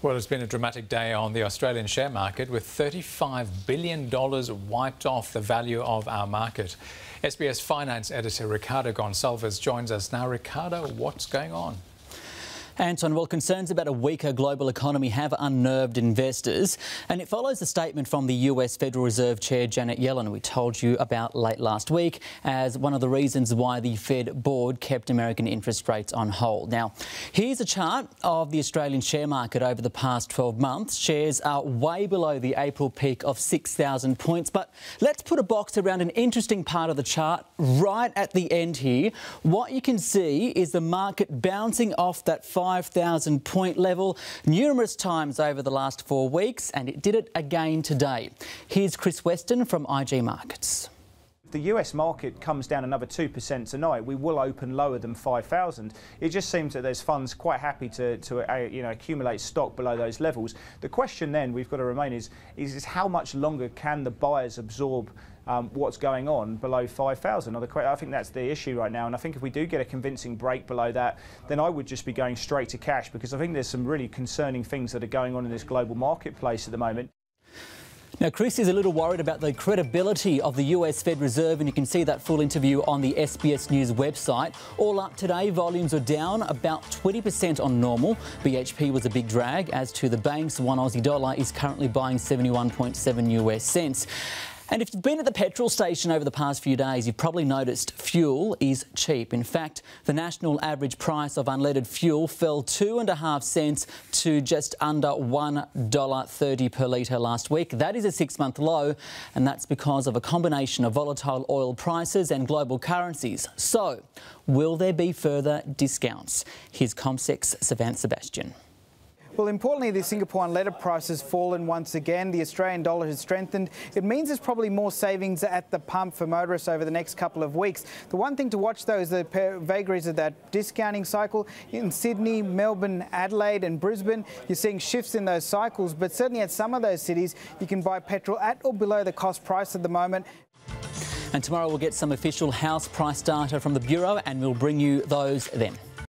Well, it's been a dramatic day on the Australian share market with $35 billion wiped off the value of our market. SBS finance editor Ricardo Goncalves joins us now. Ricardo, what's going on? Anton, well, concerns about a weaker global economy have unnerved investors, and it follows a statement from the US Federal Reserve Chair Janet Yellen we told you about late last week as one of the reasons why the Fed board kept American interest rates on hold. Now, here's a chart of the Australian share market over the past 12 months. Shares are way below the April peak of 6,000 points, but let's put a box around an interesting part of the chart right at the end here. What you can see is the market bouncing off that 5,000 point level numerous times over the last 4 weeks, and it did it again today. Here's Chris Weston from IG Markets. If the US market comes down another 2% tonight, we will open lower than 5,000. It just seems that there's funds quite happy to accumulate stock below those levels. The question then we've got to remain is how much longer can the buyers absorb what's going on below 5,000? I think that's the issue right now, and I think if we do get a convincing break below that, then I would just be going straight to cash, because I think there's some really concerning things that are going on in this global marketplace at the moment. Now, Chris is a little worried about the credibility of the US Fed Reserve, and you can see that full interview on the SBS News website. All up today, volumes are down about 20% on normal. BHP was a big drag, as to the banks. One Aussie dollar is currently buying 71.7 US cents. And if you've been at the petrol station over the past few days, you've probably noticed fuel is cheap. In fact, the national average price of unleaded fuel fell 2.5 cents to just under $1.30 per litre last week. That is a 6-month low, and that's because of a combination of volatile oil prices and global currencies. So, will there be further discounts? Here's CommSec's Savant Sebastian. Well, importantly, the Singapore unleaded price has fallen once again. The Australian dollar has strengthened. It means there's probably more savings at the pump for motorists over the next couple of weeks. The one thing to watch, though, is the vagaries of that discounting cycle. In Sydney, Melbourne, Adelaide and Brisbane, you're seeing shifts in those cycles, but certainly at some of those cities, you can buy petrol at or below the cost price at the moment. And tomorrow we'll get some official house price data from the Bureau, and we'll bring you those then.